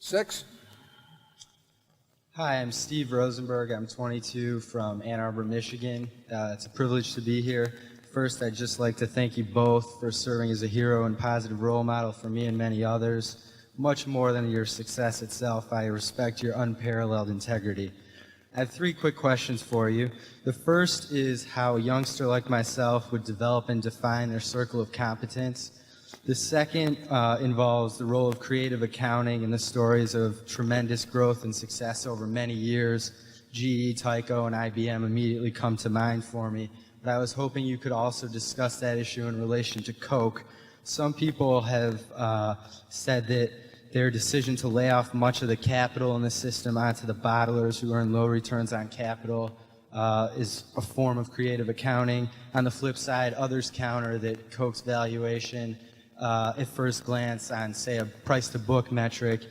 6. Hi, I'm Steve Rosenberg. I'm 22 from Ann Arbor, Michigan. It's a privilege to be here. First, I'd just like to thank you both for serving as a hero and positive role model for me and many others. Much more than your success itself, I respect your unparalleled integrity. I have 3 quick questions for you. The first is how a youngster like myself would develop and define their circle of competence. The second involves the role of creative accounting and the stories of tremendous growth and success over many years. GE, Tyco, and IBM immediately come to mind for me. But I was hoping you could also discuss that issue in relation to Coke. Some people have said that their decision to lay off much of the capital in the system onto the bottlers who earn low returns on capital is a form of creative accounting. On the flip side, others counter that Coke's valuation at first glance on, say, a price-to-book metric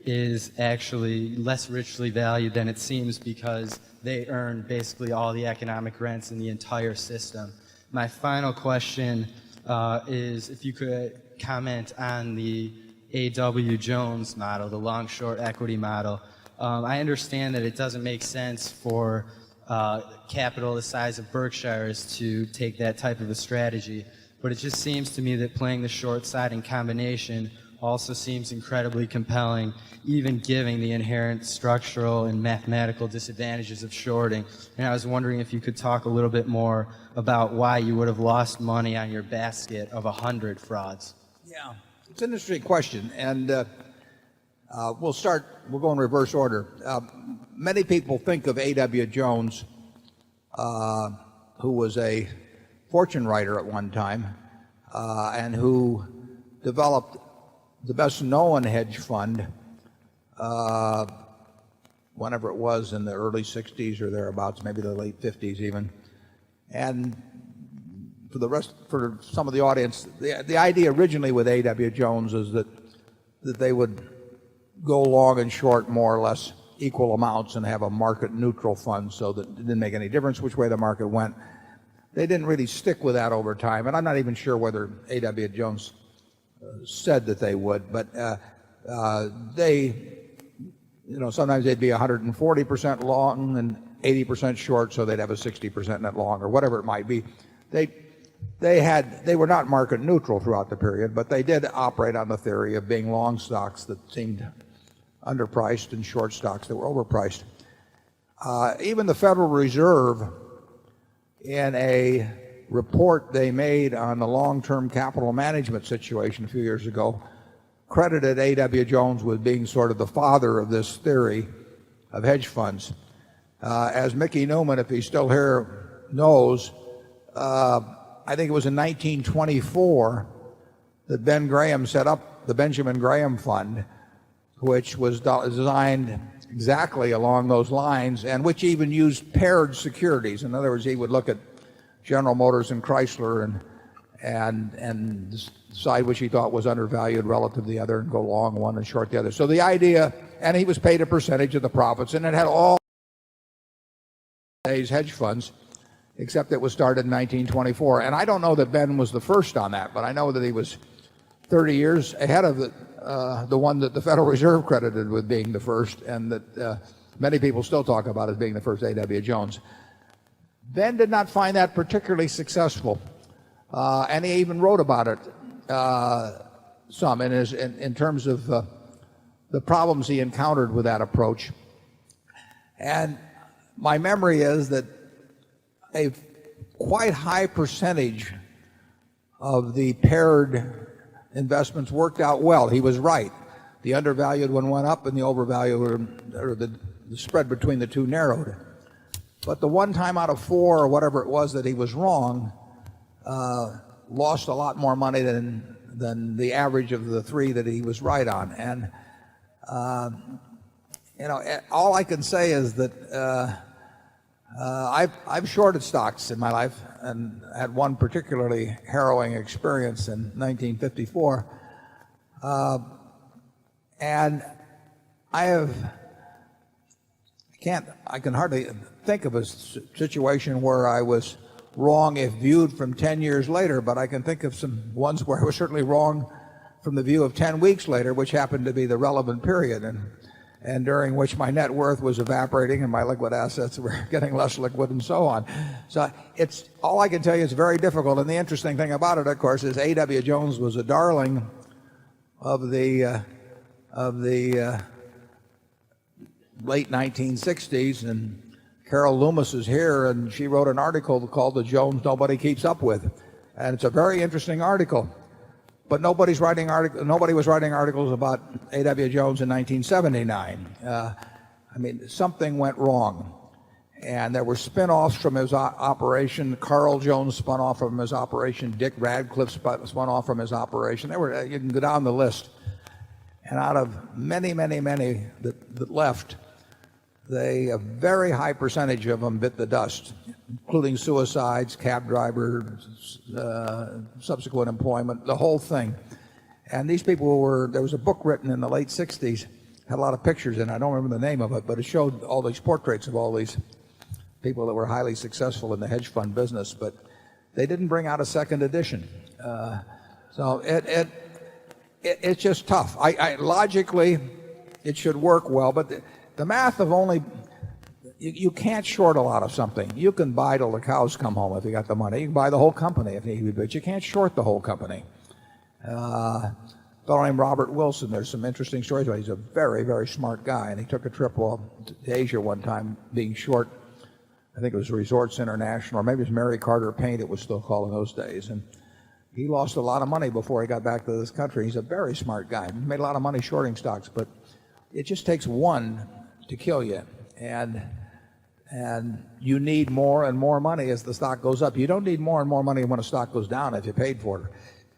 is actually less richly valued than it seems because they earn basically all the economic rents in the entire system. My final question is if you could comment on the A.W. Jones model, the long-short equity model. I understand that it doesn't make sense for capital the size of Berkshire's to take that type of a strategy, but it just seems to me that playing the short side in combination also seems incredibly compelling, even given the inherent structural and mathematical disadvantages of shorting. And I was wondering if you could talk a little bit more about why you would have lost money on your basket of 100 frauds. Yeah, it's an interesting question, and we'll go in reverse order. Many people think of A.W. Jones, who was a fortune writer at one time, and who developed the best known hedge fund whenever it was in the early 60s or thereabouts, maybe the late 50s even. And for some of the audience, the idea originally with A.W. Jones is that they would go long and short more or less equal amounts and have a market neutral fund so that it didn't make any difference which way the market went. They didn't really stick with that over time, and I'm not even sure whether A.W. Jones said that they would, but sometimes they'd be 140% long and 80% short, so they'd have a 60% net long or whatever it might be. They were not market neutral throughout the period, but they did operate on the theory of being long stocks that seemed underpriced and short stocks that were overpriced. Even the Federal Reserve, in a report they made on the long-term capital management situation a few years ago, credited A.W. Jones with being sort of the father of this theory of hedge funds. As Mickey Newman, if he's still here, knows, I think it was in 1924 that Ben Graham set up the Benjamin Graham Fund, which was designed exactly along those lines and which even used paired securities. In other words, he would look at General Motors and Chrysler and decide which he thought was undervalued relative to the other and go long one and short the other. So the idea, and he was paid a percentage of the profits, and it had all today's hedge funds, except it was started in 1924. And I don't know that Ben was the first on that, but I know that he was 30 years ahead of the one that the Federal Reserve credited with being the first, and that many people still talk about as being the first A.W. Jones. Ben did not find that particularly successful, and he even wrote about it some in terms of the problems he encountered with that approach. And my memory is that a quite high percentage of the paired investments worked out well. He was right. The undervalued one went up and the overvalued, or the spread between the two narrowed. But the one time out of 4 or whatever it was that he was wrong, lost a lot more money than the average of the 3 that he was right on. And all I can say is that I've shorted stocks in my life and had one particularly harrowing experience in 1954. And I can hardly think of a situation where I was wrong if viewed from 10 years later, but I can think of some ones where I was certainly wrong from the view of 10 weeks later, which happened to be the relevant period, and during which my net worth was evaporating and my liquid assets were getting less liquid and so on. So it's all I can tell you is very difficult. And the interesting thing about it, of course, is A.W. Jones was a darling of the late 1960s, and Carol Loomis is here, and she wrote an article called "The Jones Nobody Keeps Up With," and it's a very interesting article. But nobody was writing articles about A.W. Jones in 1979. I mean, something went wrong. And there were spin-offs from his operation. Carl Jones spun off from his operation. Dick Radcliffe spun off from his operation. You can go down the list. And out of many that left, a very high percentage of them bit the dust, including suicides, cab drivers, subsequent employment, the whole thing. And these people there was a book written in the late 60s, had a lot of pictures in it. I don't remember the name of it, but it showed all these portraits of all these people that were highly successful in the hedge fund business, but they didn't bring out a second edition. So it's just tough. Logically, it should work well, but the math of you can't short a lot of something. You can buy till the cows come home if you got the money. You can buy the whole company if need be, but you can't short the whole company. A fellow named Robert Wilson, there's some interesting stories about him. He's a very smart guy, and he took a trip to Asia one time being short. I think it was Resorts International, or maybe it was Mary Carter Paint, it was still called in those days. And he lost a lot of money before he got back to this country. He's a very smart guy. He made a lot of money shorting stocks, but it just takes one to kill you. And you need more and more money as the stock goes up. You don't need more and more money when a stock goes down if you paid for it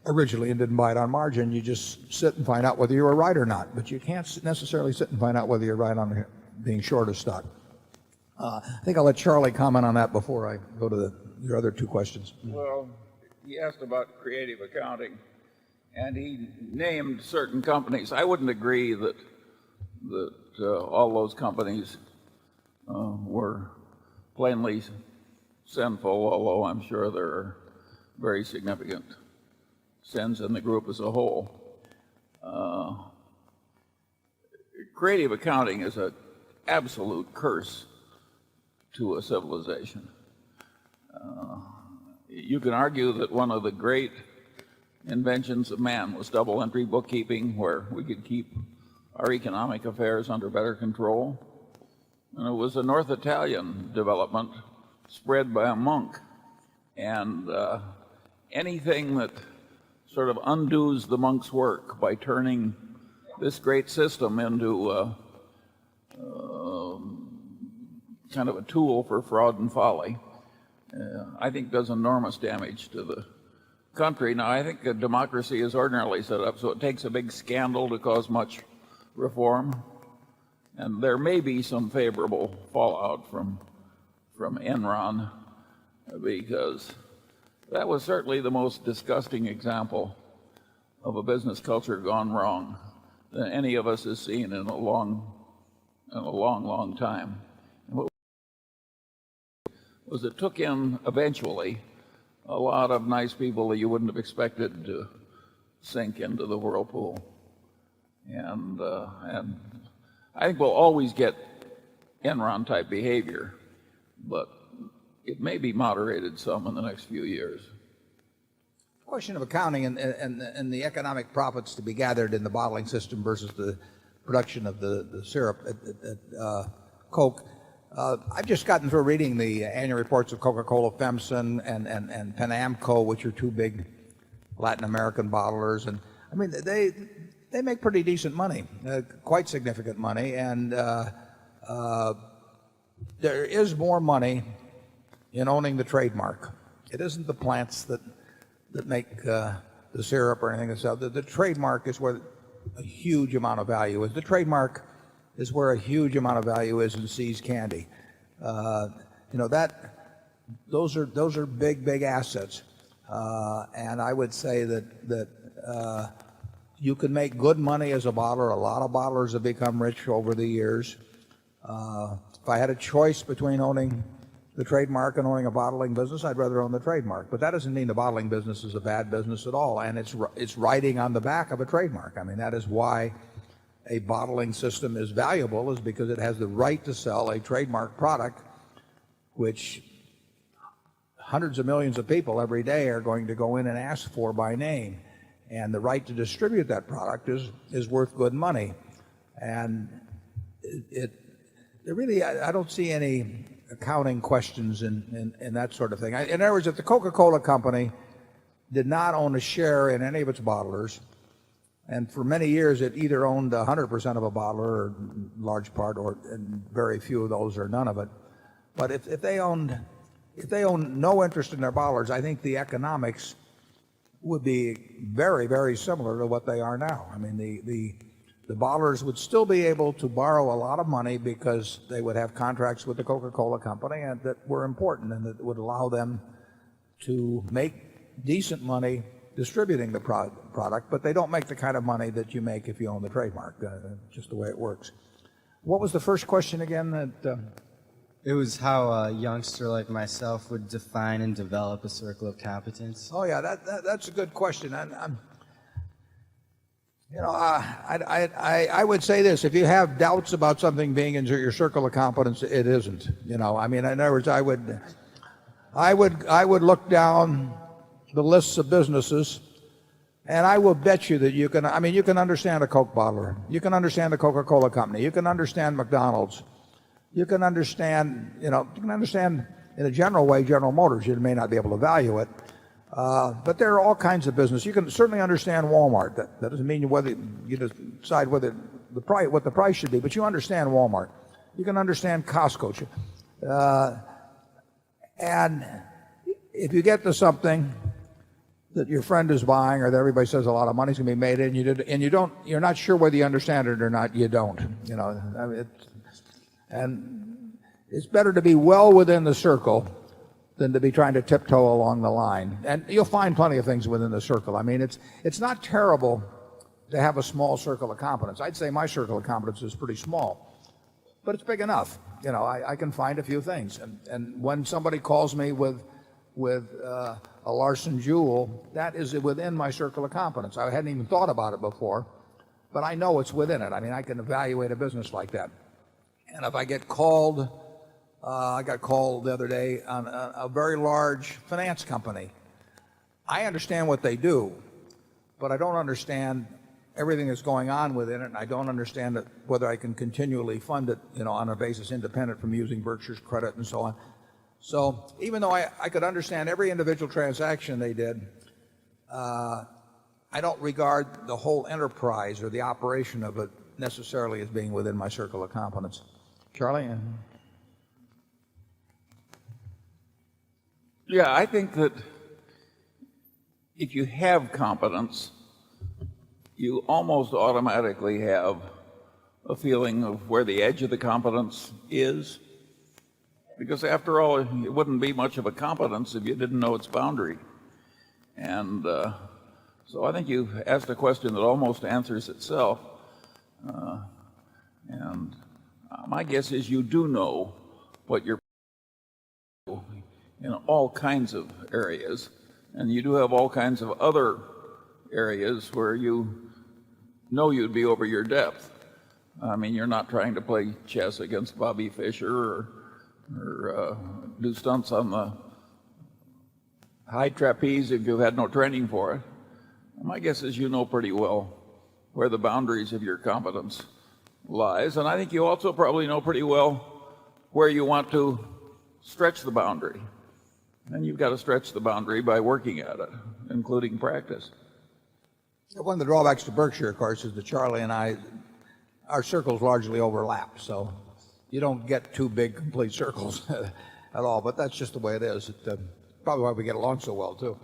originally and didn't buy it on margin. You just sit and find out whether you were right or not. But you can't necessarily sit and find out whether you're right on being short a stock. I think I'll let Charlie comment on that before I go to your other two questions. Well, he asked about creative accounting, and he named certain companies. I wouldn't agree that all those companies were plainly sinful, although I'm sure there are very significant sins in the group as a whole. Creative accounting is an absolute curse to a civilization. You can argue that one of the great inventions of man was double entry bookkeeping, where we could keep our economic affairs under better control. And it was a North Italian development spread by a monk. And anything that sort of undoes the monk's work by turning this great system into kind of a tool for fraud and folly, I think does enormous damage to the country. Now, I think a democracy is ordinarily set up, so it takes a big scandal to cause much reform. And there may be some favorable fallout from Enron, because that was certainly the most disgusting example of a business culture gone wrong that any of us has seen in a long time. And what was it took in eventually a lot of nice people that you wouldn't have expected to sink into the whirlpool. And I think we'll always get Enron type behavior, but it may be moderated some in the next few years. The question of accounting and the economic profits to be gathered in the bottling system versus the production of the syrup at Coke. I've just gotten through reading the annual reports of Coca-Cola FEMSA and Penamco, which are two big Latin American bottlers. And I mean, they make pretty decent money, quite significant money. And there is more money in owning the trademark. It isn't the plants that make the syrup or anything else. The trademark is where a huge amount of value is. The trademark is where a huge amount of value is in See's candy. Those are big assets. And I would say that you can make good money as a bottler. A lot of bottlers have become rich over the years. If I had a choice between owning the trademark and owning a bottling business, I'd rather own the trademark. But that doesn't mean the bottling business is a bad business at all, and it's riding on the back of a trademark. I mean, that is why a bottling system is valuable, is because it has the right to sell a trademark product, which hundreds of millions of people every day are going to go in and ask for by name. And the right to distribute that product is worth good money. And I don't see any accounting questions in that sort of thing. In other words, if the Coca-Cola company did not own a share in any of its bottlers, and for many years it either owned 100% of a bottler or large part, or and very few of those or none of it. But if they own no interest in their bottlers, I think the economics would be very, very similar to what they are now. I mean, the bottlers would still be able to borrow a lot of money because they would have contracts with the Coca-Cola company and that were important and that would allow them to make decent money distributing the product, but they don't make the kind of money that you make if you own the trademark, just the way it works. What was the first question again? It was how a youngster like myself would define and develop a circle of competence. Oh yeah, that's a good question. I would say this: if you have doubts about something being in your circle of competence, it isn't. I mean, in other words, I would look down the lists of businesses, and I will bet you that you can understand a Coke bottler, you can understand the Coca-Cola company, you can understand McDonald's, you can understand in a general way General Motors. You may not be able to value it, but there are all kinds of business. You can certainly understand Walmart. That doesn't mean whether you decide what the price should be, but you understand Walmart. You can understand Costco, and if you get to something that your friend is buying or that everybody says a lot of money's going to be made in, you're not sure whether you understand it or not, you don't. And it's better to be well within the circle than to be trying to tiptoe along the line. And you'll find plenty of things within the circle. I mean, it's not terrible to have a small circle of competence. I'd say my circle of competence is pretty small, but it's big enough. I can find a few things. And when somebody calls me with a Larson Jewel, that is within my circle of competence. I hadn't even thought about it before, but I know it's within it. I mean, I can evaluate a business like that. And if I get called, I got called the other day on a very large finance company. I understand what they do, but I don't understand everything that's going on within it, and I don't understand whether I can continually fund it, on a basis independent from using Berkshire's credit and so on. So even though I could understand every individual transaction they did, I don't regard the whole enterprise or the operation of it necessarily as being within my circle of competence. Charlie? Yeah, I think that if you have competence, you almost automatically have a feeling of where the edge of the competence is. Because after all, it wouldn't be much of a competence if you didn't know its boundary. And so I think you've asked a question that almost answers itself. And my guess is you do know what you're in all kinds of areas. And you do have all kinds of other areas where you know you'd be over your depth. I mean, you're not trying to play chess against Bobby Fischer or do stunts on the high trapeze if you've had no training for it. My guess is you know pretty well where the boundaries of your competence lies, and I think you also probably know pretty well where you want to stretch the boundary. And you've got to stretch the boundary by working at it, including practice. One of the drawbacks to Berkshire, of course, is that Charlie and our circles largely overlap, so you don't get two big complete circles at all, but that's just the way it is. Probably why we get along so well, too.